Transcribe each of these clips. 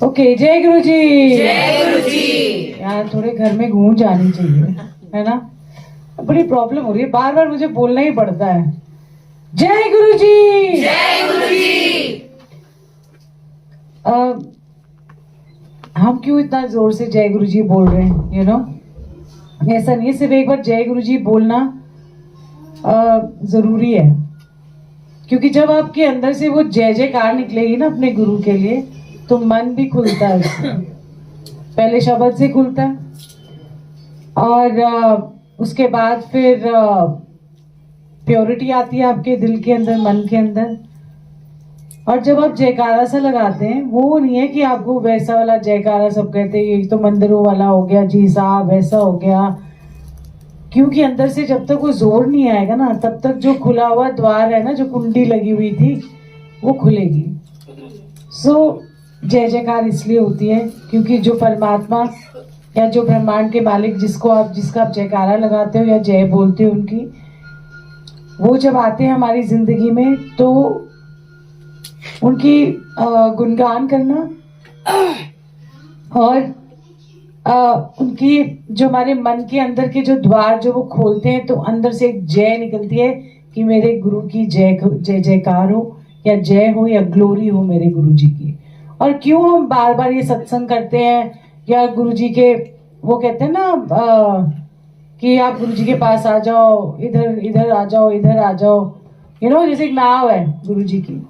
Okay, जय गुरु जी। जय गुरु जी। यार थोड़े घर में गूंज आनी चाहिए, है ना। बड़ी प्रॉब्लम हो रही है, बार बार मुझे बोलना ही पड़ता है। जय गुरु जी। जय गुरु जी। हम क्यों इतना जोर से जय गुरु जी बोल रहे हैं, यू नो। ऐसा नहीं है, सिर्फ एक बार जय गुरु जी बोलना जरूरी है, क्योंकि जब आपके अंदर से वो जय जयकार निकलेगी ना अपने गुरु के लिए, तो मन भी खुलता है उससे। पहले शब्द से खुलता है, और उसके बाद फिर प्योरिटी आती है आपके दिल के अंदर, मन के अंदर। और जब आप जयकारा सा लगाते हैं, वो नहीं है कि आपको वैसा वाला जयकारा सब कहते हैं ये तो मंदिरों वाला हो गया जी साहब, वैसा हो गया। क्योंकि अंदर से जब तक वो जोर नहीं आएगा ना, तब तक जो खुला हुआ द्वार है ना, जो कुंडी लगी हुई थी, वो खुलेगी। सो जय जयकार इसलिए होती है क्योंकि जो परमात्मा या जो ब्रह्मांड के मालिक जिसका आप जयकारा लगाते हो या जय बोलते हो उनकी, वो जब आते हैं हमारी जिंदगी में, तो उनकी गुणगान करना और उनकी जो हमारे मन के अंदर के जो द्वार जो वो खोलते हैं, तो अंदर से एक जय निकलती है कि मेरे गुरु की जय जय जयकार हो, या जय हो, या ग्लोरी हो मेरे गुरु जी की। और क्यों हम बार बार ये सत्संग करते हैं, या गुरु जी के वो कहते हैं ना कि आप गुरु जी के पास आ जाओ, इधर इधर आ जाओ, इधर आ जाओ, यू नो। जैसे एक नाव है गुरु जी की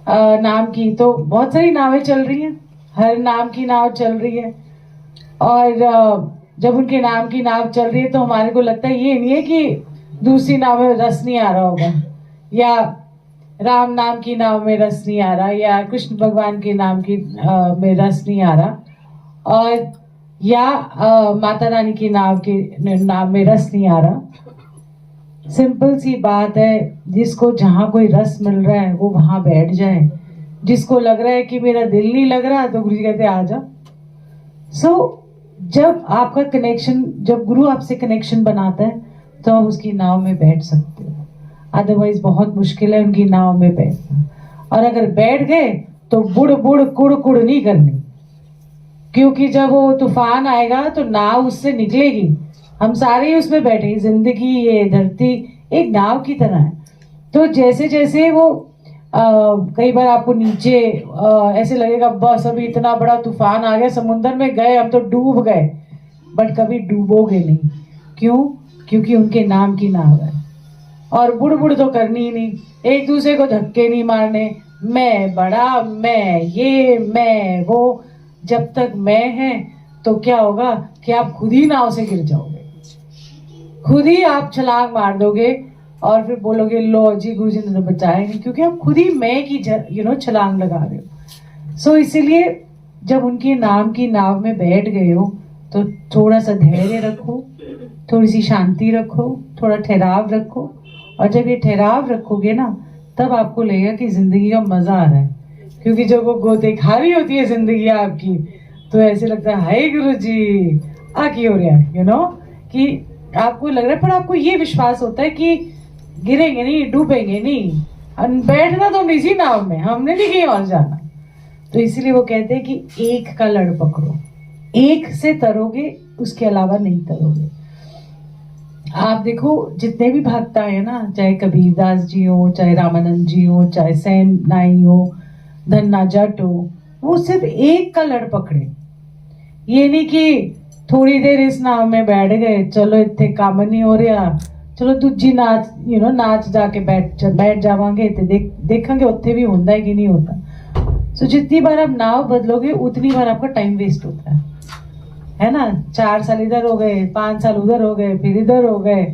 नाम की, तो बहुत सारी नावें चल रही हैं, हर नाम की नाव चल रही है। और जब उनके नाम की नाव चल रही है, तो हमारे को लगता है ये नहीं है कि दूसरी नाव में रस नहीं आ रहा होगा, या राम नाम की नाव में रस नहीं आ रहा, या कृष्ण भगवान के नाम की में रस नहीं आ रहा, और या माता रानी की नाम में रस नहीं आ रहा। सिंपल सी बात है, जिसको जहां कोई रस मिल रहा है वो वहां बैठ जाए। जिसको लग रहा है कि मेरा दिल नहीं लग रहा, तो गुरु जी कहते आ जा। सो जब आपका कनेक्शन, जब गुरु आपसे कनेक्शन बनाता है, तो आप उसकी नाव में बैठ सकते हो। अदरवाइज बहुत मुश्किल है उनकी नाव में बैठना। और अगर बैठ गए तो बुड़ बुड़ कुड़ कुड़ नहीं करनी, क्योंकि जब वो तूफान आएगा तो नाव उससे निकलेगी। हम सारे ही उसमें बैठे, जिंदगी ये धरती एक नाव की तरह है। तो जैसे जैसे वो कई बार आपको नीचे ऐसे लगेगा बस अभी इतना बड़ा तूफान आ गया, समुद्र में गए हम तो डूब गए, बट कभी डूबोगे नहीं। क्यों? क्योंकि उनके नाम की नाव है। और बुड़ बुड़ तो करनी ही नहीं, एक दूसरे को धक्के नहीं मारने, मैं बड़ा, मैं ये, मैं वो। जब तक मैं है तो क्या होगा कि आप खुद ही नाव से गिर जाओगे, खुद ही आप छलांग मार दोगे, और फिर बोलोगे लो जी गुरु जी ने तो बचाया नहीं, क्योंकि आप खुद ही मैं की छलांग लगा रहे हो। सो इसीलिए जब उनके नाम की नाव में बैठ गए हो, तो थोड़ा सा धैर्य रखो, थोड़ी सी शांति रखो, थोड़ा ठहराव रखो। और जब ये ठहराव रखोगे ना, तब आपको लगेगा कि जिंदगी का मजा आ रहा है। क्योंकि जब वो गोतेखारी होती है जिंदगी आपकी, तो ऐसे लगता है हाय गुरु जी आ की हो रहा है, यू नो, कि आपको लग रहा है। पर आपको ये विश्वास होता है कि गिरेंगे नहीं, डूबेंगे नहीं, बैठना तो इसी नाव में, हमने नहीं कहीं और जाना। तो इसीलिए वो कहते हैं कि एक का लड़ पकड़ो, एक से तरोगे, उसके अलावा नहीं तरोगे। आप देखो जितने भी भक्त आए ना, चाहे कबीरदास जी हो, चाहे रामानंद जी हो, चाहे सैन नाई हो, धन्ना जट हो, वो सिर्फ एक का लड़ पकड़े। ये नहीं कि थोड़ी देर इस नाव में बैठ गए, चलो इतने काम नहीं हो रहा, चलो दूजी नाच नाच जाके बैठ जावांगे, देखेंगे उत्थे भी होता है कि नहीं होता। सो जितनी बार आप नाव बदलोगे, उतनी बार आपका टाइम वेस्ट होता है ना। 4 साल इधर हो गए, 5 साल उधर हो गए, फिर इधर हो गए।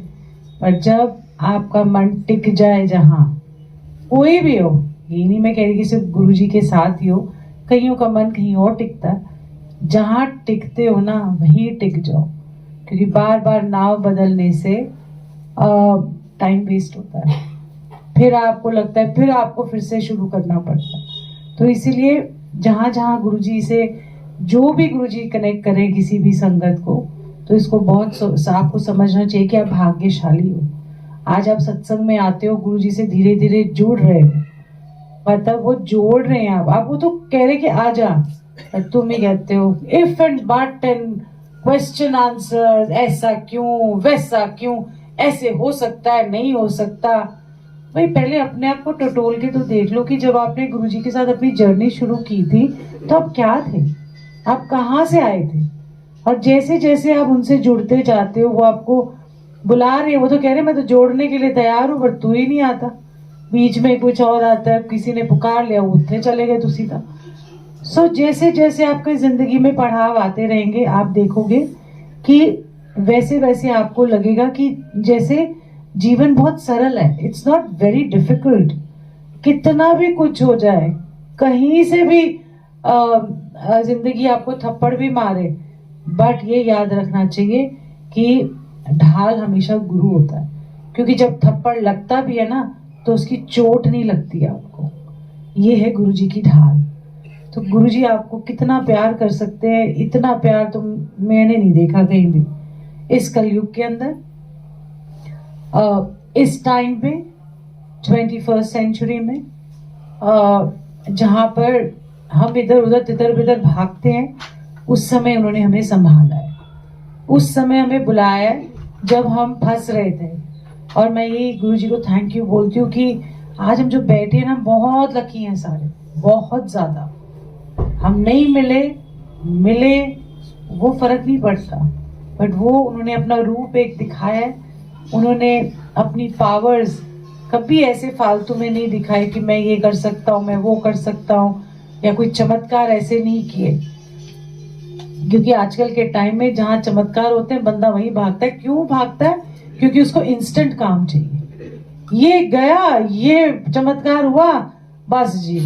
पर जब आपका मन टिक जाए, जहां कोई भी हो, ये नहीं मैं कह रही कि सिर्फ गुरु जी के साथ ही हो, कईयों का मन कहीं और टिकता है, जहां टिकते हो ना वहीं टिक जाओ। क्योंकि बार बार नाव बदलने से टाइम वेस्ट होता है, फिर आपको लगता है फिर आपको फिर से शुरू करना पड़ता है। तो इसीलिए जहां जहां गुरु जी से जो भी गुरु जी कनेक्ट करें किसी भी संगत को, तो इसको बहुत आपको समझना चाहिए कि आप भाग्यशाली हो। आज आप सत्संग में आते हो, गुरु जी से धीरे धीरे जुड़ रहे हो, मतलब वो जोड़ रहे हैं। आप वो तो कह रहे कि आ जा, तुम ही कहते हो if and but and question answer, ऐसा क्यों वैसा क्यों, ऐसे हो सकता है नहीं हो सकता। भाई पहले अपने आप को टटोल के तो देख लो कि जब आपने गुरुजी के साथ अपनी जर्नी शुरू की थी तो आप क्या थे, आप कहाँ से आए थे। और जैसे जैसे आप उनसे जुड़ते जाते हो वो आपको बुला रहे हैं। वो तो कह रहे मैं तो जोड़ने के लिए तैयार हूँ, पर तू ही नहीं आता। बीच में कुछ और आता है, किसी ने पुकार लिया, उठे चले गए तुसी का। सो जैसे जैसे आपकी जिंदगी में पड़ाव आते रहेंगे आप देखोगे कि वैसे वैसे आपको लगेगा कि जैसे जीवन बहुत सरल है। It's not very difficult. कितना भी कुछ हो जाए, कहीं से भी जिंदगी आपको थप्पड़ भी मारे, बट ये याद रखना चाहिए कि ढाल हमेशा गुरु होता है। क्योंकि जब थप्पड़ लगता भी है ना तो उसकी चोट नहीं लगती आपको। ये है गुरुजी की ढाल। तो गुरुजी आपको कितना प्यार कर सकते हैं, इतना प्यार तो मैंने नहीं देखा कहीं भी इस कलयुग के अंदर। इस टाइम पे 21st सेंचुरी में जहां पर हम इधर उधर तितर बितर भागते हैं, उस समय उन्होंने हमें संभाला है, उस समय हमें बुलाया है जब हम फंस रहे थे। और मैं ये गुरुजी को थैंक यू बोलती हूँ कि आज हम जो बैठे हैं ना, बहुत लकी हैं सारे, बहुत ज्यादा। हम नहीं मिले वो फर्क नहीं पड़ता, बट वो उन्होंने अपना रूप एक दिखाया है। उन्होंने अपनी पावर्स कभी ऐसे फालतू में नहीं दिखाई कि मैं ये कर सकता हूँ, मैं वो कर सकता हूँ, या कोई चमत्कार ऐसे नहीं किए। क्योंकि आजकल के टाइम में जहाँ चमत्कार होते हैं बंदा वहीं भागता है। क्यों भागता है? क्योंकि उसको इंस्टेंट काम चाहिए। ये गया, ये चमत्कार हुआ, बस जी।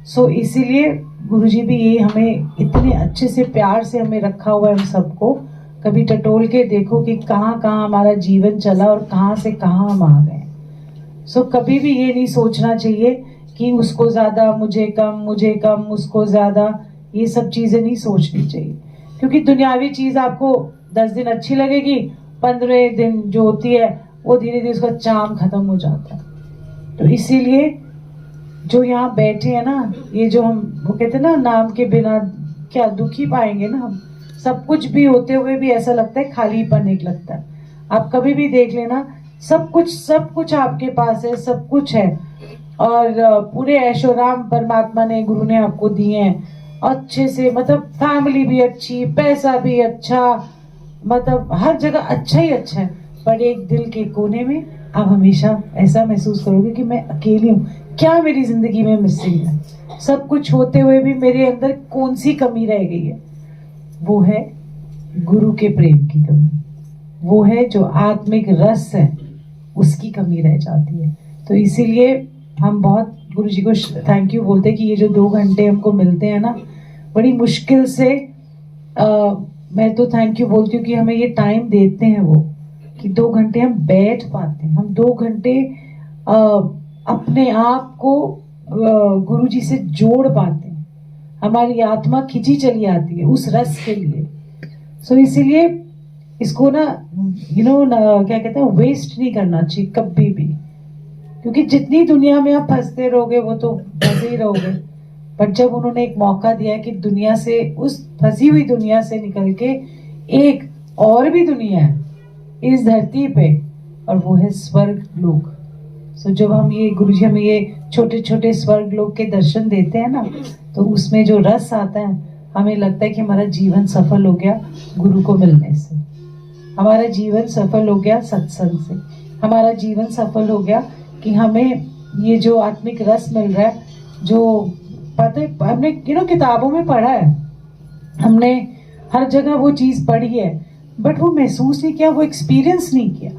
सो इसीलिए गुरुजी भी ये हमें इतने अच्छे से प्यार से हमें रखा हुआ है। हम सबको कभी टटोल के देखो कि कहाँ कहाँ हमारा जीवन चला और कहाँ से कहाँ हम आ गए। सो कभी भी ये नहीं सोचना चाहिए कि उसको ज्यादा, मुझे कम, उसको ज्यादा। ये सब चीजें नहीं सोचनी चाहिए। क्योंकि दुनियावी चीज आपको 10 दिन अच्छी लगेगी, 15 दिन जो होती है वो धीरे धीरे उसका चाम खत्म हो जाता है। तो इसीलिए जो यहाँ बैठे हैं ना, ये जो हम वो कहते हैं ना, नाम के बिना क्या दुखी पाएंगे ना हम। सब कुछ भी होते हुए भी ऐसा लगता है खालीपन एक लगता है। आप कभी भी देख लेना, सब कुछ आपके पास है, सब कुछ है, और पूरे ऐशोराम परमात्मा ने, गुरु ने आपको दिए हैं अच्छे से। मतलब फैमिली भी अच्छी, पैसा भी अच्छा, मतलब हर जगह अच्छा ही अच्छा है। पर एक दिल के कोने में आप हमेशा ऐसा महसूस करोगे कि मैं अकेली हूँ, क्या मेरी जिंदगी में मिसिंग है। सब कुछ होते हुए भी मेरे अंदर कौन सी कमी रह गई है? वो है गुरु के प्रेम की कमी, वो है जो आत्मिक रस है उसकी कमी रह जाती है। तो इसीलिए हम बहुत गुरु जी को थैंक यू बोलते हैं कि ये जो 2 घंटे हमको मिलते हैं ना, बड़ी मुश्किल से मैं तो थैंक यू बोलती हूँ कि हमें ये टाइम देते हैं वो, कि 2 घंटे हम बैठ पाते हैं। हम 2 घंटे अपने आप को गुरु जी से जोड़ पाते हैं। हमारी आत्मा खिंची चली आती है उस रस के लिए। सो इसीलिए इसको ना क्या कहते हैं, वेस्ट नहीं करना चाहिए कभी भी। क्योंकि जितनी दुनिया में आप फंसते रहोगे वो तो फंसे ही रहोगे। पर जब उन्होंने एक मौका दिया कि दुनिया से, उस फंसी हुई दुनिया से निकल के एक और भी दुनिया है इस धरती पे, और वो है स्वर्ग लोक। सो जब हम ये गुरुजी हमें ये छोटे छोटे स्वर्ग लोक के दर्शन देते हैं ना, तो उसमें जो रस आता है, हमें लगता है कि हमारा जीवन सफल हो गया गुरु को मिलने से, हमारा जीवन सफल हो गया सत्संग से, हमारा जीवन सफल हो गया कि हमें ये जो आत्मिक रस मिल रहा है, जो पता है हमने किताबों में पढ़ा है, हमने हर जगह वो चीज पढ़ी है, बट वो महसूस नहीं किया, वो एक्सपीरियंस नहीं किया।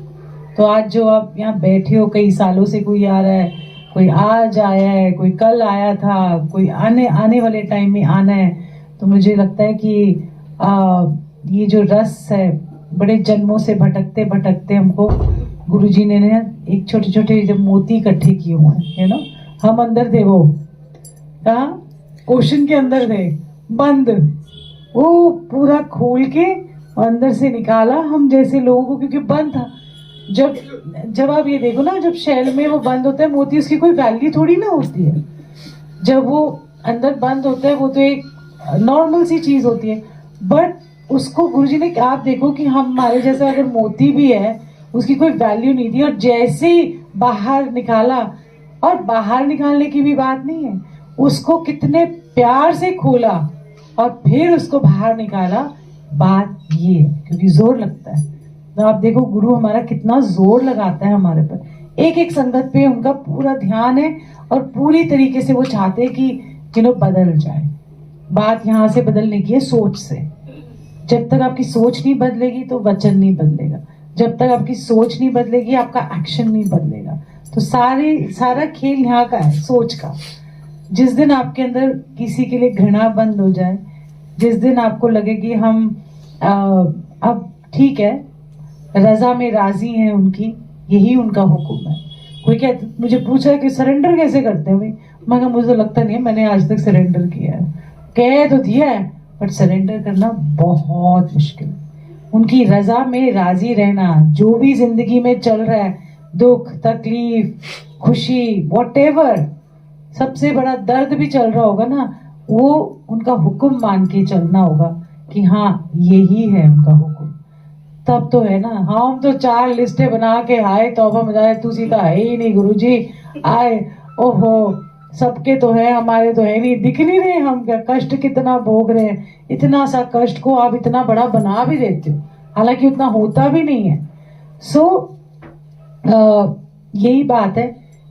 तो आज जो आप यहाँ बैठे हो, कई सालों से कोई आ रहा है, कोई आज आया है, कोई कल आया था, कोई आने वाले टाइम में आना है। तो मुझे लगता है कि ये जो रस है, बड़े जन्मों से भटकते भटकते हमको गुरुजी ने एक छोटे छोटे जब मोती इकट्ठे किए हुए हैं ना, हम अंदर थे, वो कहाँ ओशन के अंदर थे बंद, वो पूरा खोल के अंदर से निकाला हम जैसे लोगों को, क्योंकि बंद था। जब आप ये देखो ना, जब शेल में वो बंद होता है मोती, उसकी कोई वैल्यू थोड़ी ना होती है। जब वो अंदर बंद होता है वो तो एक नॉर्मल सी चीज होती है, बट उसको गुरुजी ने, आप देखो कि हमारे जैसा अगर मोती भी है उसकी कोई वैल्यू नहीं थी, और जैसे ही बाहर निकाला, और बाहर निकालने की भी बात नहीं है, उसको कितने प्यार से खोला और फिर उसको बाहर निकाला। बात ये है, क्योंकि जोर लगता है। तो आप देखो गुरु हमारा कितना जोर लगाता है हमारे पर, एक एक संगत पे उनका पूरा ध्यान है, और पूरी तरीके से वो चाहते हैं कि बदल जाए। बात यहाँ से बदलने की है, सोच से। जब तक आपकी सोच नहीं बदलेगी तो वचन नहीं बदलेगा, जब तक आपकी सोच नहीं बदलेगी आपका एक्शन नहीं बदलेगा। तो सारा खेल यहाँ का है, सोच का। जिस दिन आपके अंदर किसी के लिए घृणा बंद हो जाए, जिस दिन आपको लगे कि हम अब ठीक है, रजा में राजी हैं उनकी, यही उनका हुक्म है। कोई क्या मुझे पूछा है कि सरेंडर कैसे करते हैं भाई, मैं कहा मुझे तो लगता नहीं है मैंने आज तक सरेंडर किया है। कह तो दिया है, बट सरेंडर करना बहुत मुश्किल है। उनकी रजा में राजी रहना, जो भी जिंदगी में चल रहा है, दुख तकलीफ खुशी वॉटेवर, सबसे बड़ा दर्द भी चल रहा होगा ना, वो उनका हुक्म मान के चलना होगा कि हाँ यही है उनका हुक्म। तब तो है ना, हम तो 4 लिस्टें बना के आए, तौबा मजाए तू सीधा है ही नहीं गुरुजी, आए ओहो सबके तो है हमारे तो है नहीं, दिख नहीं रहे हम क्या कष्ट कितना भोग रहे हैं। इतना सा कष्ट को आप इतना बड़ा बना भी देते हो, हालांकि उतना होता भी नहीं है। सो यही बात है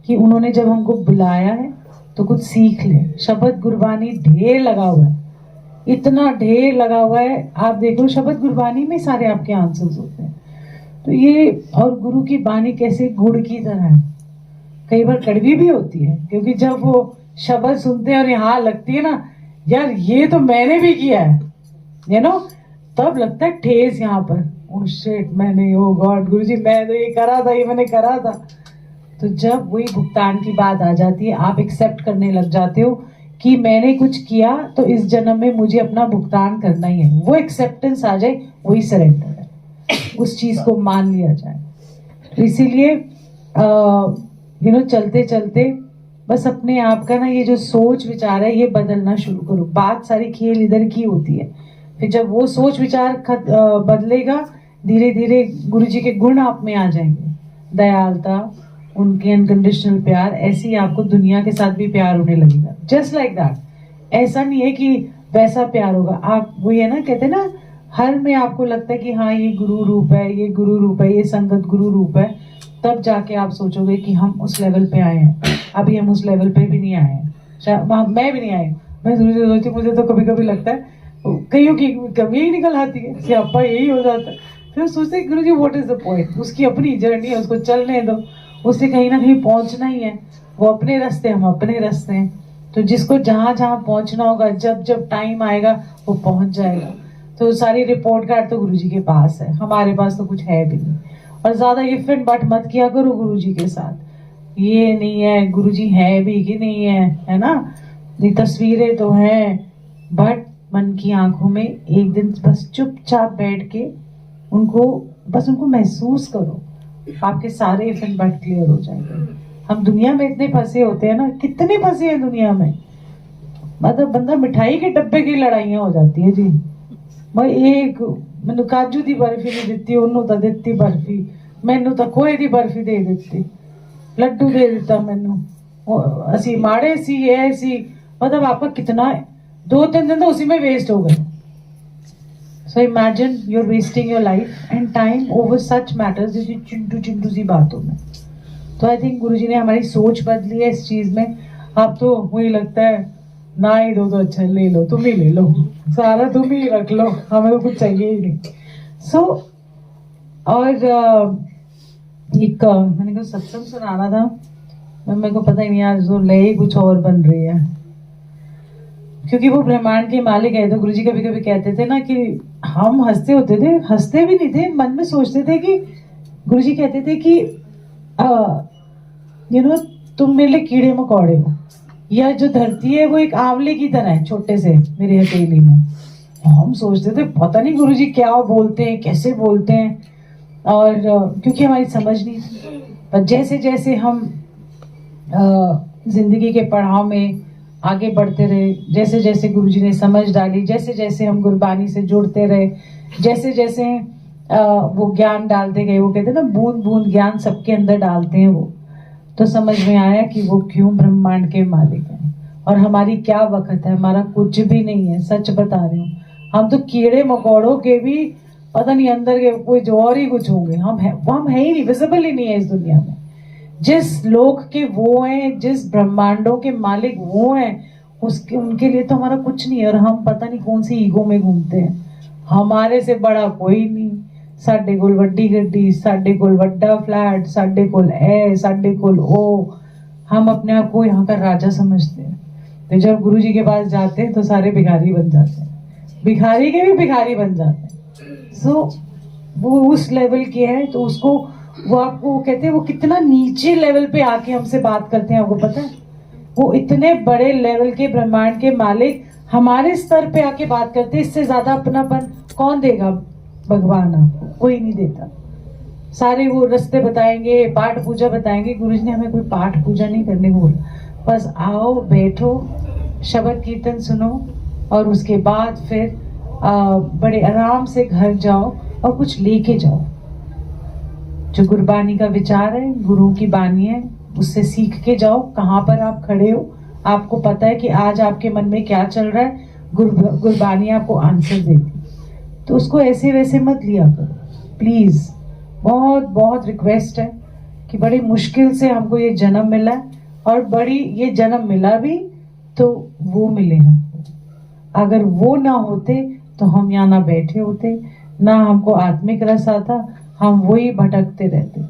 कि उन्होंने जब हमको बुलाया है तो कुछ सीख ले। शब्द गुरबानी ढेर लगा हुआ है, इतना ढेर लगा हुआ है। आप देखो शब्द गुरबानी में सारे आपके आंसर्स होते हैं। तो ये, और गुरु की बानी कैसे गुड़ की तरह है, कई बार कड़वी भी होती है, क्योंकि जब वो शब्द सुनते हैं और यहाँ लगती है ना, यार ये तो मैंने भी किया है, तब लगता है ठेस यहाँ पर, ओह शिट मैंने, ओ गॉड गुरुजी मैं तो ये करा था, ये मैंने करा था। तो जब वही भुगतान की बात आ जाती है, आप एक्सेप्ट करने लग जाते हो कि मैंने कुछ किया तो इस जन्म में मुझे अपना भुगतान करना ही है। वो एक्सेप्टेंस आ जाए, वही सरेंडर है, उस चीज को मान लिया जाए। तो इसीलिए चलते चलते बस अपने आप का ना ये जो सोच विचार है ये बदलना शुरू करो। बात सारी खेल इधर की होती है, फिर जब वो सोच विचार बदलेगा, धीरे धीरे गुरुजी के गुण आप में आ जाएंगे, दयालुता, उनके अनकंडीशनल प्यार, ऐसे ही आपको दुनिया के साथ भी प्यार होने लगेगा। Just like that. ऐसा नहीं है कि वैसा प्यार होगा, आप वो है ना, कहते ना, हर में आपको लगता है कि हाँ ये गुरु रूप है, ये गुरु रूप है, ये संगत गुरु रूप है, तब जाके आप सोचोगे कि हम उस लेवल पे आए हैं। अभी हम उस लेवल पे भी नहीं आए हैं, मैं भी नहीं आई। मैं सोचती, मुझे तो कभी कभी लगता है कईयों की कमी ही निकल आती है, सियापा यही हो जाता है। फिर सोचते गुरु जी व्हाट इज द पॉइंट, उसकी अपनी जर्नी है, उसको चलने दो, उसे कहीं ना कहीं पहुंचना ही है। वो अपने रास्ते, हम अपने रास्ते हैं। तो जिसको जहां जहां पहुंचना होगा, जब जब टाइम आएगा वो पहुंच जाएगा। तो सारी रिपोर्ट कार्ड तो गुरुजी के पास है, हमारे पास तो कुछ है भी नहीं। और ज्यादा इफ एंड बट मत किया करो गुरुजी के साथ, ये नहीं है गुरुजी है भी कि नहीं है ना, ये तस्वीरें तो हैं, बट मन की आंखों में एक दिन बस चुपचाप बैठ के उनको महसूस करो, आपके सारे इफ एंड बट क्लियर हो जाएंगे। हम दुनिया में इतने फंसे होते हैं ना, कितने फंसे हैं दुनिया में, मतलब बंदा मिठाई के डब्बे की लड़ाइयां हो जाती है जी। मैं एक मैनू काजू दी बर्फी नहीं दिती, उन्होंने तो दिती बर्फी, मैनू तो खोए दी बर्फी दे दिती, लड्डू दे दिता मैनू, असी माड़े सी ये सी, मतलब आपका कितना 2-3 दिन तो उसी में वेस्ट हो गए। So imagine you're wasting your life and time over such matters, जैसे चिंटू सी बातों में। तो आई थिंक गुरुजी ने हमारी सोच बदली है इस चीज में। अब तो वही लगता है ना ही दो तो अच्छा, ले लो, तुम ही ले लो, सारा तुम ही रख लो, हमें तो कुछ चाहिए ही नहीं। सो और एक मैंने को सत्संग सुनाना था, मेरे को पता ही नहीं यार, जो ले ही कुछ और बन रही है, क्योंकि वो ब्रह्मांड के मालिक है। तो गुरुजी कभी कभी कहते थे ना कि हम हंसते होते थे, हंसते भी नहीं थे, मन में सोचते थे कि गुरुजी कहते थे कि तुम मेरे लिए कीड़े मकोड़े हो, या जो धरती है वो एक आंवले की तरह है छोटे से मेरी हथेली में। हम सोचते थे पता नहीं गुरुजी क्या बोलते हैं, कैसे बोलते हैं। और क्योंकि हमारी समझ नहीं थी, पर जैसे जैसे हम जिंदगी के पड़ाव में आगे बढ़ते रहे, जैसे जैसे गुरुजी ने समझ डाली, जैसे जैसे हम गुरबानी से जुड़ते रहे, जैसे जैसे वो ज्ञान डालते गए, वो कहते हैं ना बूंद बूंद ज्ञान सबके अंदर डालते हैं वो, तो समझ में आया कि वो क्यों ब्रह्मांड के मालिक हैं और हमारी क्या वक्त है, हमारा कुछ भी नहीं है। सच बता रही हूँ, हम तो कीड़े मकोड़ों के भी पता नहीं अंदर के कोई जो और ही कुछ होंगे, हम है ही नहीं, विजिबल ही नहीं है इस दुनिया में। जिस लोक के वो हैं, जिस ब्रह्मांडों के मालिक वो हैं, उसके उनके लिए तो हमारा कुछ नहीं है, और हम पता नहीं कौन सी ईगो में घूमते हैं। हमारे से बड़ा कोई नहीं, साडे कोल वड्डी गड्डी, साडे कोल वड्डा फ्लैट, साडे कोल ए, साडे कोल ओ, हम अपने आप को यहाँ का राजा समझते हैं। तो जब गुरु जी के पास जाते हैं तो सारे भिखारी बन जाते हैं, भिखारी के भी भिखारी बन जाते हैं। सो वो उस लेवल के है, तो उसको वो आपको कहते हैं वो कितना नीचे लेवल पे आके हमसे बात करते हैं, आपको पता है? वो इतने बड़े लेवल के ब्रह्मांड के मालिक हमारे स्तर पे आके बात करते हैं। इससे ज्यादा अपनापन कौन देगा? भगवान आपको कोई नहीं देता। सारे वो रास्ते बताएंगे, पाठ पूजा बताएंगे। गुरुजी ने हमें कोई पाठ पूजा नहीं करने को बोला, बस आओ बैठो, शब्द कीर्तन सुनो, और उसके बाद फिर बड़े आराम से घर जाओ और कुछ लेके जाओ। जो गुरबानी का विचार है, गुरु की बानी है, उससे सीख के जाओ। कहाँ पर आप खड़े हो, आपको पता है कि आज आपके मन में क्या चल रहा है, गुरबानी आपको आंसर देती, तो उसको ऐसे वैसे मत लिया करो प्लीज। बहुत बहुत रिक्वेस्ट है कि बड़ी मुश्किल से हमको ये जन्म मिला है, और बड़ी ये जन्म मिला भी तो वो मिले हमको। अगर वो ना होते तो हम यहाँ ना बैठे होते, ना हमको आत्मिक रस आता, हम वही भटकते रहते,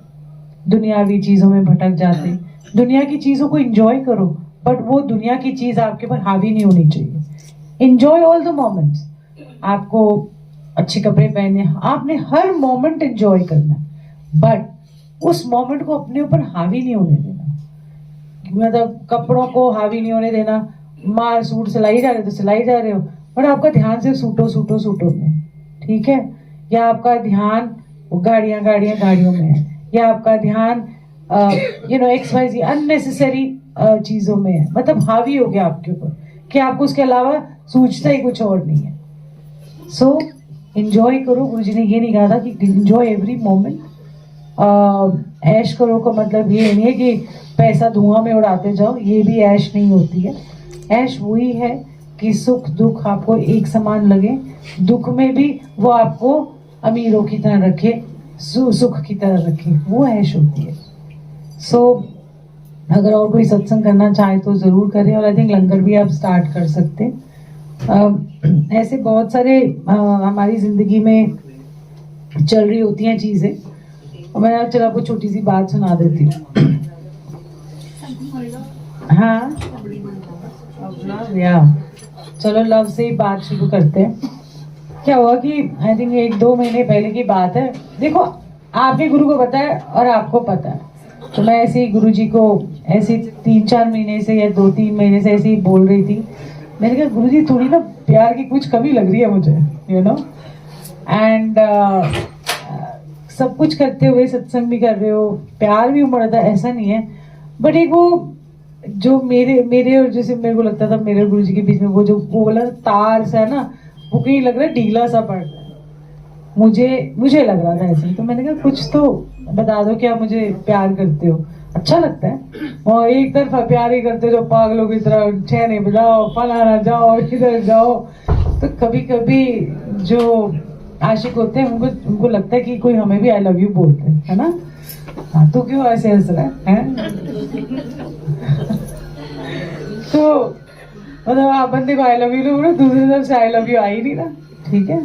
दुनियावी चीजों में भटक जाते। दुनिया की चीजों को एंजॉय करो, बट वो दुनिया की चीज आपके ऊपर हावी नहीं होनी चाहिए। Enjoy all the moments. आपको अच्छे कपड़े पहने, आपने हर मोमेंट एंजॉय करना है, बट उस मोमेंट को अपने ऊपर हावी नहीं होने देना। मतलब कपड़ों को हावी नहीं होने देना, मार सूट सिलाई जा रहे हो तो सिलाई जा रहे हो, बट आपका ध्यान सिर्फ सूटो में, ठीक है? या आपका ध्यान गाड़ियों में है, या आपका ध्यान XYZ अननेसेसरी चीजों में है, मतलब हावी हो गया आपके ऊपर कि आपको उसके अलावा सूझता ही कुछ और नहीं है। सो एंजॉय करो। गुरुजी ने ये नहीं कहा था कि एंजॉय एवरी मोमेंट। ऐश करो का मतलब ये नहीं है कि पैसा धुआं में उड़ाते जाओ, ये भी ऐश नहीं होती है। ऐश वही है कि सुख दुख आपको एक समान लगे, दुख में भी वो आपको अमीरों की तरह रखे, सुख की तरह रखे, वो ऐश होती है। सो अगर और कोई सत्संग करना चाहे तो जरूर करें, और आई थिंक लंगर भी आप स्टार्ट कर सकते हैं। ऐसे बहुत सारे हमारी जिंदगी में चल रही होती हैं चीजें, और मैं चलो आपको छोटी सी बात सुना देती हूँ। हाँ या चलो लव से ही बात शुरू करते हैं। क्या हुआ कि आई थिंक 1-2 महीने पहले की बात है। देखो, आपके गुरु को पता है और आपको पता है, तो मैं ऐसे ही गुरु जी को ऐसे 3-4 महीने से या 2-3 महीने से ऐसे ही बोल रही थी। मैंने कहा गुरु जी थोड़ी ना प्यार की कुछ कमी लग रही है मुझे, एंड सब कुछ करते हुए सत्संग भी कर रहे हो, प्यार भी उमड़ रहा था, ऐसा नहीं है, बट एक वो जो मेरे और जैसे मेरे को लगता था मेरे गुरु जी के बीच में वो वाला तार सा है ना, वो कहीं लग रहा है ढीला सा पड़ रहा है, मुझे लग रहा था ऐसे। तो मैंने कहा कुछ तो बता दो कि आप मुझे प्यार करते हो, अच्छा लगता है, और एक तरफा प्यार ही करते हो जो पागलों की तरह, छेने बजाओ, फलाना जाओ, इधर जाओ। तो कभी कभी जो आशिक होते हैं उनको लगता है कि कोई हमें भी आई लव यू बोलते हैं, है ना? हाँ, तो क्यों ऐसे हंस रहा है? तो मतलब आप बंदे को आई लव यू बोलो, दूसरी तरफ से आई लव यू आ ही नहीं रहा, ठीक है?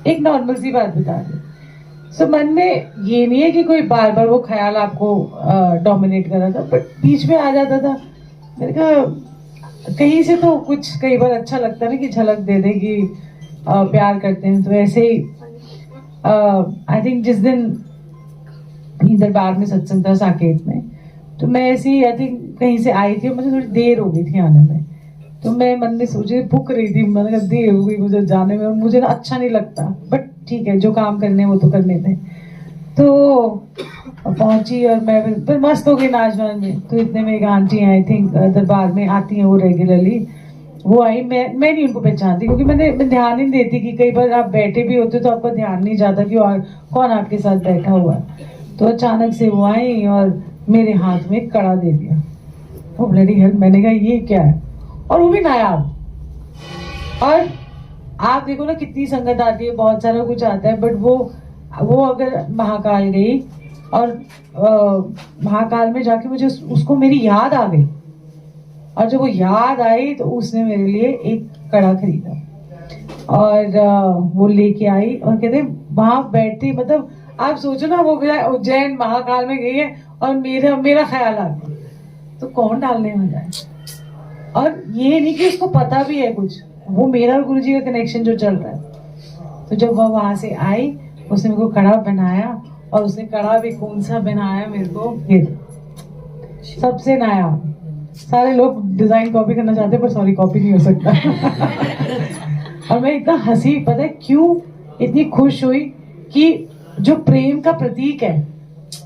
एक नॉर्मल सी बात बता दे। सो मन में ये नहीं है कि कोई बार बार वो ख्याल आपको डोमिनेट कर रहा था, बट बीच में आ जाता था। मैंने कहा कहीं से तो कुछ कई बार अच्छा लगता है ना कि झलक दे दे कि प्यार करते हैं। तो ऐसे ही आई थिंक जिस दिन दरबार में सत्संग था साकेत में, तो मैं ऐसे ही आई थिंक कहीं से आई थी और मुझे थोड़ी देर हो गई थी आने में। तो मैं मन में सोचे भूख रही थी, मैंने कहा देर हो गई मुझे जाने में, और मुझे ना अच्छा नहीं लगता, बट ठीक है जो काम करने वो तो करने थे। तो पहुंची और मैं फिर मस्त हो गई नाच वाच में। तो इतने में एक आंटी आई थिंक दरबार में आती हैं वो रेगुलरली, वो आई। मैं नहीं उनको पहचानती क्योंकि मैं ध्यान नहीं देती कि कई बार आप बैठे भी होते तो आपका ध्यान नहीं जाता कि और कौन आपके साथ बैठा हुआ है। तो अचानक से वो आई और मेरे हाथ में कड़ा दे दिया। वो ब्लडी हेल, मैंने कहा ये क्या है, और वो भी नायाब। और आप देखो ना कितनी संगत आती है, बहुत सारा कुछ आता है, बट वो अगर महाकाल गई और महाकाल में जाके मुझे उसको मेरी याद आ गई, और जब वो याद आई तो उसने मेरे लिए एक कड़ा खरीदा और वो लेके आई और कहते वहां बैठती, मतलब आप सोचो ना वो उज्जैन महाकाल में गई है और मेरा ख्याल आ गया, तो कौन डालने में जाए। और ये नहीं कि उसको पता भी है कुछ, वो मेरा और गुरुजी का कनेक्शन जो चल रहा है। तो जब वह वहां से आई उसने मेरे को कड़ा बनाया, और उसने कड़ा भी कौन सा बनाया मेरे को, ये सबसे नया। सारे लोग डिजाइन कॉपी करना चाहते पर सॉरी कॉपी नहीं हो सकता। और मैं इतना हंसी, पता है क्यों इतनी खुश हुई कि जो प्रेम का प्रतीक है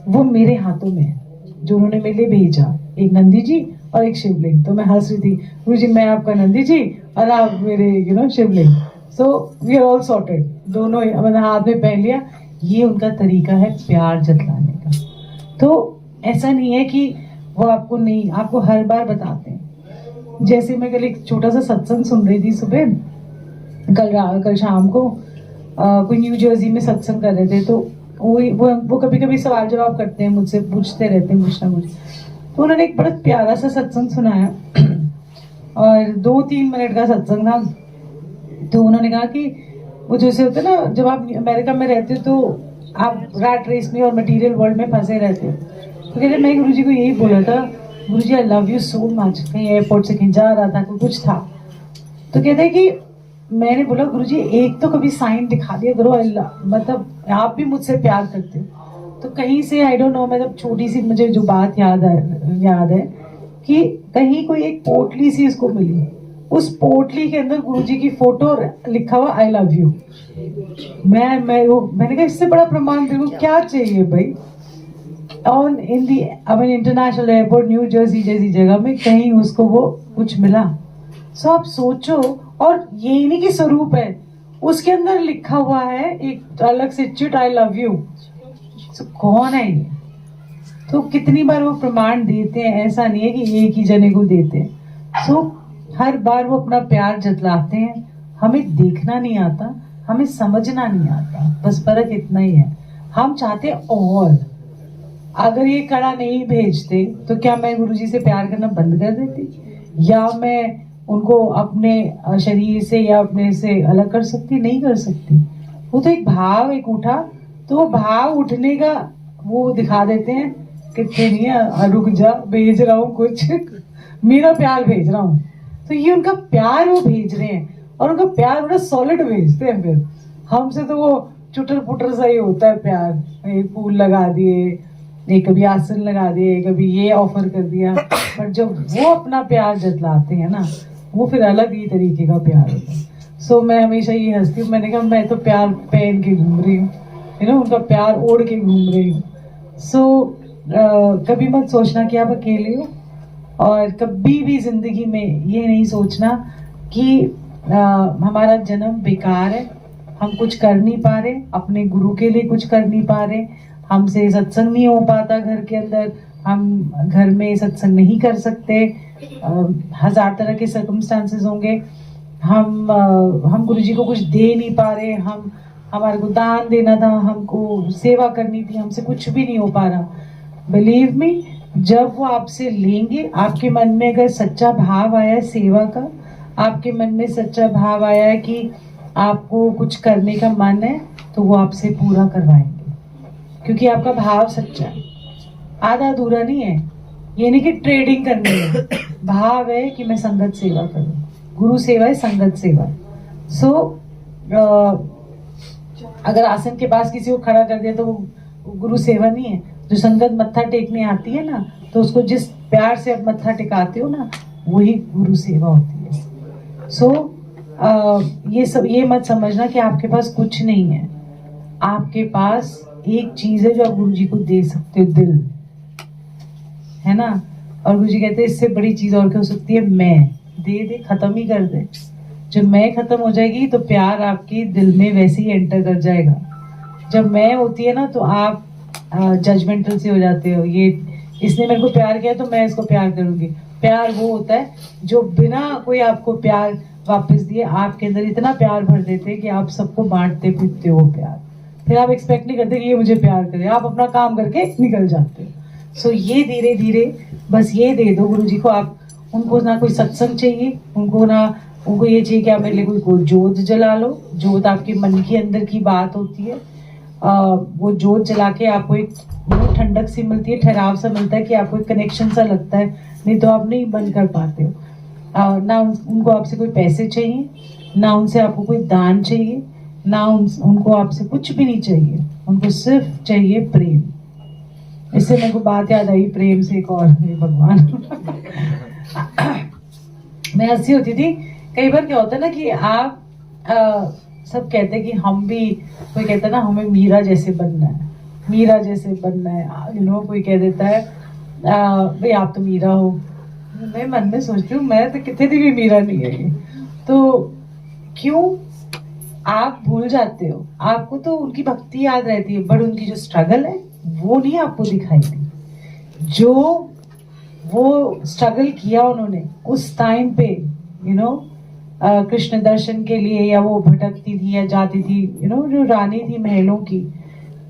वो मेरे हाथों में है, जो उन्होंने मेरे लिए भेजा, एक नंदी जी और एक शिवलिंग। तो मैं हंस रही थी, गुरु जी मैं आपका नंदी जी और आप मेरे Shivling, so we are all sorted. दोनों मैंने हाथ में पहन लिया। ये उनका तरीका है प्यार जताने का। तो ऐसा नहीं है कि वो आपको नहीं, आपको हर बार बताते हैं। जैसे मैं कल एक छोटा सा सत्संग सुन रही थी सुबह, कल शाम को कोई न्यू जर्सी में सत्संग कर रहे थे, तो वो कभी कभी सवाल जवाब करते हैं मुझसे, पूछते रहते हैं कुछ ना कुछ। तो उन्होंने एक बड़ा प्यारा सा सत्संग सुनाया और 2-3 मिनट का सत्संग था। तो उन्होंने कहा कि वो जैसे होता है ना, जब आप अमेरिका में रहते हो तो आप रैट रेस में और मटेरियल वर्ल्ड में फंसे रहते हो। तो कहते मैं गुरुजी को यही बोला था, Guruji I love you so much. कहीं एयरपोर्ट से कहीं जा रहा था, कुछ था, तो कहते कि मैंने बोला गुरुजी एक तो कभी साइन दिखा दिया करो, अल्लाह मतलब आप भी मुझसे प्यार करते हो। तो कहीं से आई डोंट नो, मतलब छोटी सी मुझे जो बात याद है कि कहीं कोई एक पोटली सी उसको मिली, उस पोटली के अंदर गुरुजी की फोटो लिखा हुआ आई लव यू। मैंने कहा इससे बड़ा प्रमाण तेरे को क्या चाहिए भाई। On in the international airport new Jersey जैसी जगह में कहीं उसको वो कुछ मिला। सो आप सोचो, और ये नहीं कि स्वरूप है, उसके अंदर लिखा हुआ है एक अलग से चिट आई लव यू। कौन है ये? तो कितनी बार वो प्रमाण देते हैं, ऐसा नहीं है कि एक ही जने को देते हैं। सो हर बार वो अपना प्यार जतलाते हैं। हमें देखना नहीं आता, हमें समझना नहीं आता, बस फर्क इतना ही है। हम चाहते और अगर ये कड़ा नहीं भेजते तो क्या मैं गुरुजी से प्यार करना बंद कर देती, या मैं उनको अपने शरीर से या अपने से अलग कर सकती? नहीं कर सकती। वो तो एक भाव एक उठा, तो वो भाव उठने का वो दिखा देते हैं कितने नहीं है, रुक जा भेज रहा हूँ कुछ, मेरा प्यार भेज रहा हूँ। तो ये उनका प्यार वो भेज रहे हैं, और उनका प्यार बड़ा सॉलिड भेजते हैं। फिर हमसे तो वो चुटर पुटर सा ही होता है प्यार, एक फूल लगा दिए, एक कभी आसन लगा दिए, कभी ये ऑफर कर दिया। पर जब वो अपना प्यार जतलाते हैं ना, वो फिर अलग ही तरीके का प्यार होता है। सो मैं हमेशा ये हंसती हूँ, मैंने कहा मैं तो प्यार पहन के घूम रही हूँ, उनका प्यार ओढ़ के घूम रही हूँ। सो कभी मत सोचना कि आप अकेले हो, और कभी भी जिंदगी में ये नहीं सोचना कि हमारा जन्म बेकार है, हम कुछ कर नहीं पा रहे, अपने गुरु के लिए कुछ कर नहीं पा रहे, हमसे सत्संग नहीं हो पाता घर के अंदर, हम घर में सत्संग नहीं कर सकते, 1000 तरह के सर्कमस्टांसेस होंगे, हम गुरुजी को कुछ दे नहीं पा रहे, हमारे को दान देना था, हमको सेवा करनी थी, हमसे कुछ भी नहीं हो पा रहा। बिलीव मी, जब वो आपसे लेंगे, आपके मन में अगर सच्चा भाव आया है सेवा का, आपके मन में सच्चा भाव आया है कि आपको कुछ करने का मन है, तो वो आपसे पूरा करवाएंगे, क्योंकि आपका भाव सच्चा है, आधा अधूरा नहीं है। ये नहीं कि ट्रेडिंग करनी है, भाव है कि मैं संगत सेवा करूं। गुरु सेवा है, संगत सेवा है। सो अगर आसन के पास किसी को खड़ा कर दिया तो वो गुरु सेवा नहीं है। जो संगत मत्था टेकने आती है ना, तो उसको जिस प्यार से आप मत्था टेकाते हो ना, वही गुरु सेवा होती है। सो ये मत समझना कि आपके पास कुछ नहीं है। आपके पास एक चीज है जो आप गुरु जी को दे सकते हो, दिल, है ना। और गुरु जी कहते हैं इससे बड़ी चीज और क्या हो सकती है, मैं दे दे, खत्म ही कर दे। जब मैं खत्म हो जाएगी तो प्यार आपकी दिल में वैसे ही एंटर कर जाएगा। जब मैं होती है ना तो आप जजमेंटल से हो जाते हो, ये इसने मेरे को प्यार किया तो मैं इसको प्यार करूंगी। प्यार वो होता है जो बिना कोई आपको प्यार वापस दिए आपके अंदर इतना प्यार भर देते हैं कि आप सबको बांटते फिरते हो प्यार। फिर आप एक्सपेक्ट नहीं करते कि ये मुझे प्यार करे, आप अपना काम करके निकल जाते हो। सो ये धीरे धीरे बस ये दे दो गुरु जी को। आप उनको ना कोई सत्संग चाहिए, उनको ये चाहिए कि आप मेरे लिए कोई जोत जला लो। जोत आपके मन के अंदर की बात होती है। वो जोत जला के आपको एक ठंडक सी मिलती है, ठहराव सा मिलता है कि आपको एक कनेक्शन सा लगता है, नहीं तो आप नहीं बंद कर पाते हो। ना उनको आपसे कोई पैसे चाहिए, ना उनसे आपको कोई दान चाहिए, ना उनको आपसे कुछ भी नहीं चाहिए, उनको सिर्फ चाहिए प्रेम। इससे मेरे को बात याद आई प्रेम से एक और, भगवान मैं हंसी होती थी कई बार। क्या होता है ना कि आप सब कहते हैं कि हम भी, कोई कहता है ना हमें मीरा जैसे बनना है, मीरा जैसे बनना है, कोई कह देता है भाई आप तो मीरा हो। मैं मन में सोचती हूँ मैं तो कितने भी मीरा नहीं है। तो क्यों आप भूल जाते हो? आपको तो उनकी भक्ति याद रहती है, बट उनकी जो स्ट्रगल है वो नहीं आपको दिखाई दी। जो वो स्ट्रगल किया उन्होंने उस टाइम पे, कृष्ण दर्शन के लिए, या वो भटकती थी या जाती थी, जो रानी थी महलों की,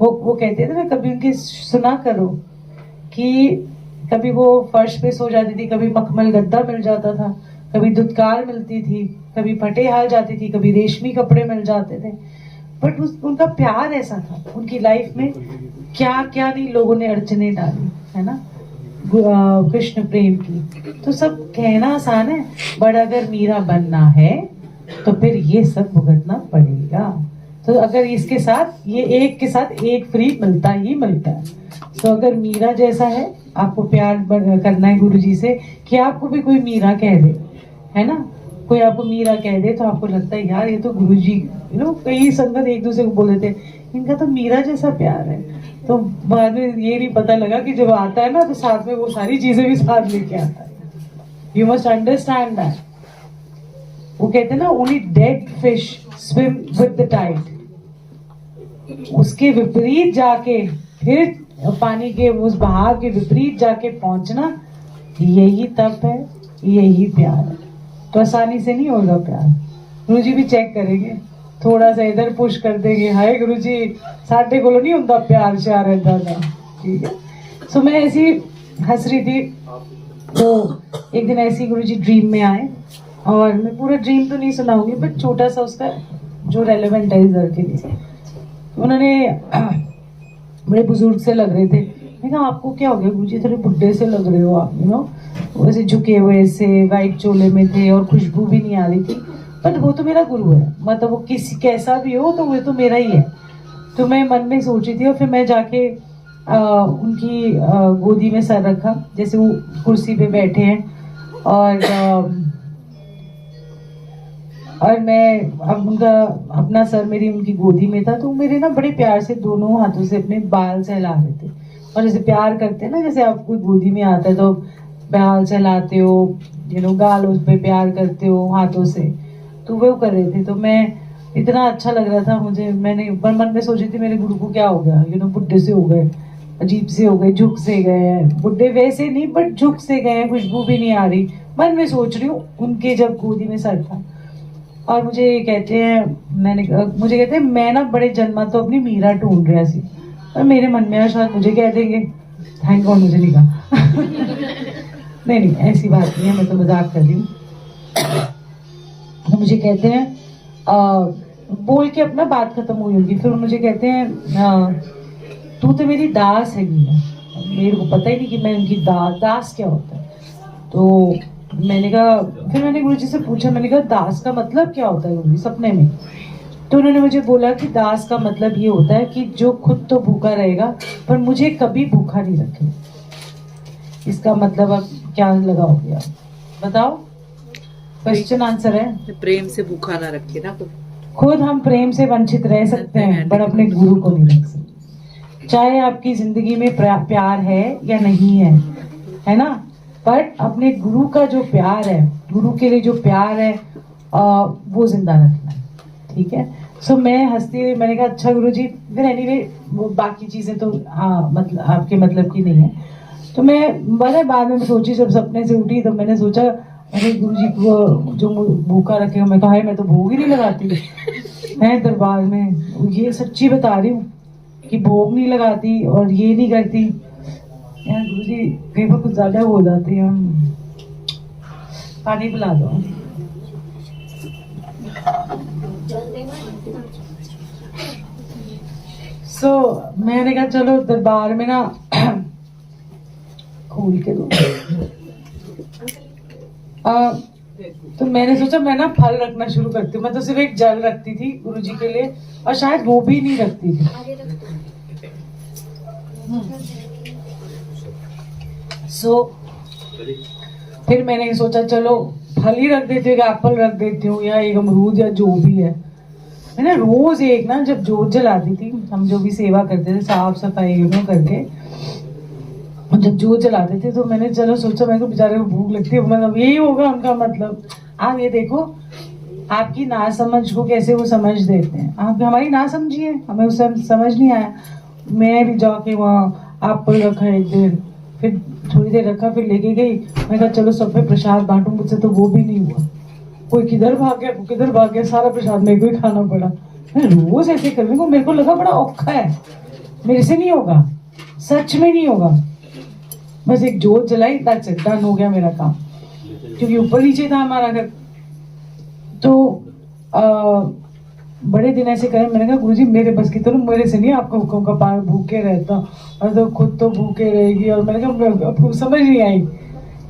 वो कहते थे ना कभी उनके सुना करो कि कभी वो फर्श पे सो जाती थी, कभी मखमल गद्दा मिल जाता था, कभी दुत्कार मिलती थी, कभी फटे हाल जाती थी, कभी रेशमी कपड़े मिल जाते थे। बट उनका प्यार ऐसा था, उनकी लाइफ में क्या क्या नहीं लोगों ने अड़चने डाली, है ना, कृष्ण प्रेम की। तो सब कहना आसान है, बट अगर मीरा बनना है तो फिर ये सब भुगतना पड़ेगा। तो अगर इसके साथ ये एक के साथ एक फ्री मिलता ही मिलता है। तो अगर मीरा जैसा है, आपको प्यार करना है गुरु जी से, कि आपको भी कोई मीरा कह दे, है ना, कोई आपको मीरा कह दे तो आपको लगता है यार ये तो गुरु जी, कई संगत एक दूसरे को बोल देते इनका तो मीरा जैसा प्यार है। तो बाद में ये नहीं पता लगा कि जब आता है ना तो साथ में वो सारी चीजें भी साथ लेके आता है। You must understand that. वो कहते हैं ना only dead fish swim with the tide. उसके विपरीत जाके फिर पानी के उस बहाव के विपरीत जाके पहुंचना, यही तप है, यही प्यार है। तो आसानी से नहीं होगा प्यार। गुरु जी भी चेक करेंगे, थोड़ा सा इधर पुश कर देंगे, हाय गुरु जी साढ़े को नहीं होता प्यार श्यार इदा का, ठीक है। सो मैं ऐसी हंस रही थी, तो एक दिन ऐसी गुरु जी ड्रीम में आए, और मैं पूरा ड्रीम तो नहीं सुनाऊंगी बट छोटा सा उसका जो रेलेवेंट है इधर के लिए। उन्होंने बड़े बुजुर्ग से लग रहे थे। मैंने कहा आपको क्या हो गया गुरु जी, थोड़े बुढ़े से लग रहे हो आप, वैसे झुके हुए से, वाइट चोले में थे और खुशबू भी नहीं आ रही थी। बट वो तो मेरा गुरु है, मतलब वो कैसा भी हो तो वो तो मेरा ही है। तो मैं मन में सोच रही थी, और फिर मैं जाके उनकी गोदी में सर रखा, जैसे वो कुर्सी पे बैठे हैं, और मैं अब उनका अपना सर मेरी उनकी गोदी में था, तो मेरे ना बड़े प्यार से दोनों हाथों से अपने बाल सहला रहे थे। और जैसे प्यार करते हैं ना, जैसे आप कोई गोदी में आता है तो बाल सहलाते हो, गाल उस पे प्यार करते हो हाथों से, तो वो कर रहे थे। तो मैं इतना अच्छा लग रहा था मुझे, मैंने मन में सोची थी मेरे गुरु को क्या हो गया, बुढ़े से हो गए, अजीब से हो गए, झुक से गए हैं। बुढ़े वैसे नहीं बट झुक से गए हैं, खुशबू भी नहीं आ रही। मन में सोच रही हूँ उनके जब गोदी में सर था, और मुझे कहते हैं मैं ना बड़े जन्मा तो अपनी मीरा ढूंढ रहा सी, और मेरे मन में शायद मुझे कह देंगे, थैंक गॉड मुझे नहीं कहा नहीं ऐसी बात नहीं है, मैं तो मजाक कर रही हूँ। मुझे कहते हैं बोल के अपना बात खत्म हुई होगी, फिर मुझे कहते हैं तू तो मेरी दास है मीरा। मेरे को पता ही नहीं कि मैं उनकी दास क्या होता है। तो मैंने कहा, फिर मैंने गुरु जी से पूछा, मैंने कहा दास का मतलब क्या होता है गुरु जी, सपने में। तो उन्होंने मुझे बोला कि दास का मतलब ये होता है कि जो खुद तो भूखा रहेगा पर मुझे कभी भूखा नहीं रखे। इसका मतलब अब क्या लगाओगे आप बताओ? क्वेश्चन आंसर है, प्रेम से भूखा ना रखे ना। खुद हम प्रेम से वंचित रह सकते हैं पर अपने गुरु को नहीं रख सकते। चाहे आपकी जिंदगी में प्यार है या नहीं है ना, पर अपने गुरु का जो प्यार है, गुरु के लिए जो प्यार है वो जिंदा रखना है, ठीक है। सो मैं हंसती हुई मैंने कहा अच्छा गुरु जी, फिर एनीवे वो बाकी चीजें तो मतलब आपके मतलब की नहीं है। तो मैं बाद में सोची, जब सपने से उठी तो मैंने सोचा अरे गुरु जी को जो भूखा रखे, मैं कहा मैं तो भोग ही नहीं लगाती है दरबार में, ये सच्ची बता रही हूँ कि भोग नहीं लगाती और ये नहीं करती यार गुरु जी, कई बार कुछ ज्यादा हो जाती है। पानी पिला दो। मैंने कहा चलो दरबार में ना खोल के दो। तो मैंने सोचा मैं ना फल रखना शुरू करती हूँ। मैं तो सिर्फ एक जल रखती थी गुरु जी के लिए, और शायद वो भी नहीं रखती थी। फिर मैंने सोचा चलो फल ही रख देती हूँ, एक एप्पल रख देती हूँ या एक अमरूद या जो भी है। मैंने रोज एक ना, जब जोत जलाती थी, हम जो भी सेवा करते थे साफ सफाई करके, जब जोत जलाते थे तो मैंने चलो सोचा, मेरे को बेचारे को भूख लगती है, मतलब यही होगा उनका मतलब। आप ये देखो आपकी ना समझ को कैसे वो समझ देते हैं। आप हमारी ना समझिए, हमें उस समझ नहीं आया। मैं भी जाके वहाँ एप्पल रखा एक देर, फिर थोड़ी देर रखा, फिर लेके गई। मैं कहा चलो सब पे प्रसाद बांटू, मुझसे तो वो भी नहीं हुआ। कोई किधर भाग गया, किधर भाग गया, सारा प्रसाद मेरे को ही खाना पड़ा। मैं रोज ऐसे करने को मेरे को लगा बड़ा औखा है, मेरे से नहीं होगा, सच में नहीं होगा। बस एक जोत जलाई, दैट्स इट, डन हो गया मेरा काम, क्योंकि ऊपर नीचे था हमारा घर। तो बड़े दिन ऐसे करे। मैंने कहा गुरुजी मेरे बस की तो मेरे से नहीं आपका हुक्म का पान भूखे रहता, और तो खुद तो भूखे रहेगी। और मैंने कहा आपको समझ नहीं आई।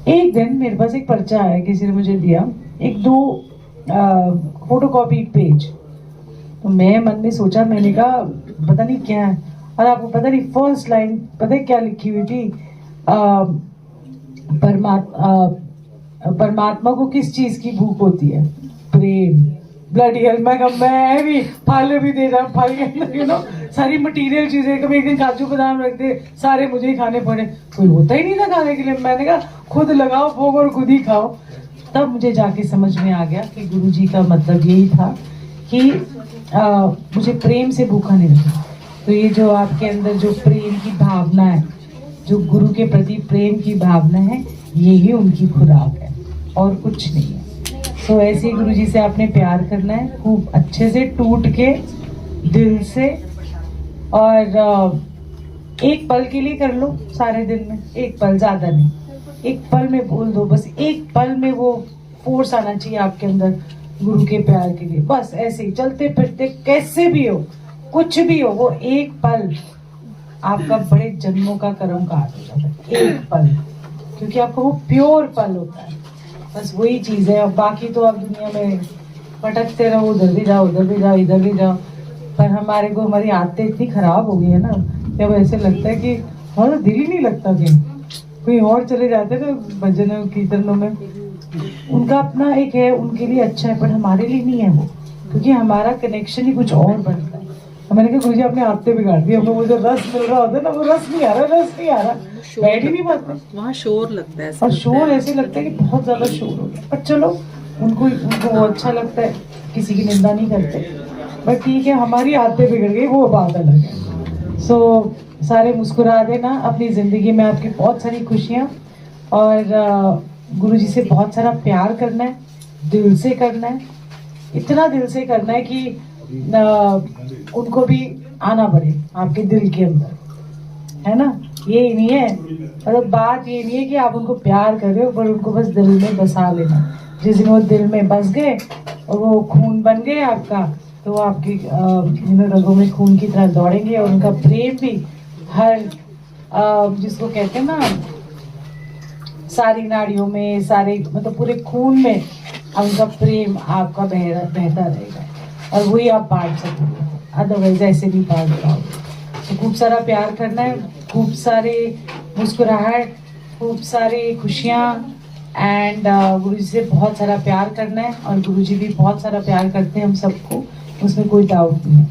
एक दिन मेरे पास एक पर्चा आया, किसी ने मुझे दिया, एक 2 फोटोकॉपी पेज। तो मैं मन में सोचा, मैंने कहा पता नहीं क्या है। और आपको पता नहीं फर्स्ट लाइन पता है क्या लिखी हुई थी? परमात्मा को किस चीज की भूख होती है? प्रेम। ब्लडी हेल, मैं भी फल भी दे रहा, फल यू नो सारी मटेरियल चीजें। कभी एक दिन काजू बादाम रख दे, सारे मुझे ही खाने पड़े, कोई होता ही नहीं था खाने के लिए। मैंने कहा खुद लगाओ भोग और खुद ही खाओ। तब मुझे जाके समझ में आ गया कि गुरु जी का मतलब यही था कि मुझे प्रेम से भूखा नहीं रखना। तो ये जो आपके अंदर जो प्रेम की भावना है, जो गुरु के प्रति प्रेम की भावना है, यही उनकी खुराक है और कुछ नहीं है। तो ऐसे ही गुरु जी से आपने प्यार करना है, खूब अच्छे से टूट के दिल से। और एक पल के लिए कर लो, सारे दिन में एक पल, ज्यादा नहीं, एक पल में बोल दो। बस एक पल में वो फोर्स आना चाहिए आपके अंदर गुरु के प्यार के लिए। बस ऐसे ही चलते फिरते कैसे भी हो, कुछ भी हो, वो एक पल आपका बड़े जन्मों का कर्म काट हो जाता है। एक पल, क्योंकि आपका वो प्योर पल होता है। बस वही चीज है। अब बाकी तो आप दुनिया में भटकते रहो, उधर भी जाओ, उधर भी जाओ, इधर भी जाओ। पर हमारे को हमारी आदतें इतनी खराब हो गई है ना, जब ऐसे लगता है कि हमारा दिल ही नहीं लगता कि कोई और चले जाते हैं ना भजनों कीर्तनों में। उनका अपना एक है, उनके लिए अच्छा है, पर हमारे लिए नहीं है वो, क्योंकि हमारा कनेक्शन ही कुछ और बनता है। मैंने कहा गुरुजी आपने आदतें बिगाड़ दी, हमें वो जो रस मिल रहा होता है ना, वो रस नहीं आ रहा, बैठ ही नहीं पाते। वहाँ शोर लगता है, और शोर ऐसे लगता है कि बहुत ज्यादा शोर हो गया। पर चलो उनको वो अच्छा लगता है, किसी की निंदा नहीं करते। बट ठीक है, हमारी आदतें बिगड़ गई, वो बात अलग है। सारे मुस्कुरा देना। अपनी जिंदगी में आपकी बहुत सारी खुशियाँ, और गुरुजी से बहुत सारा प्यार करना है, दिल से करना है, इतना दिल से करना है कि उनको भी आना पड़े आपके दिल के अंदर, है ना। ये नहीं है, मतलब बात ये नहीं है कि आप उनको प्यार कर रहे हो, पर उनको बस दिल में बसा लेना। जिस दिन वो दिल में बस गए और वो खून बन गए आपका, तो वो आपकी रगों में खून की तरह दौड़ेंगे। और उनका प्रेम भी हर जिसको कहते हैं ना, सारी नाड़ियों में, सारे मतलब पूरे खून में उनका प्रेम आपका बहता रहेगा, और वही आप बांट सकोगे। अदरवाइज ऐसे नहीं बांट पाओगे। तो खूब सारा प्यार करना है, खूब सारे मुस्कुराहट, खूब सारी खुशियाँ, एंड गुरुजी से बहुत सारा प्यार करना है। और गुरुजी भी बहुत सारा प्यार करते हैं हम सबको, उसमें कोई डाउट नहीं है।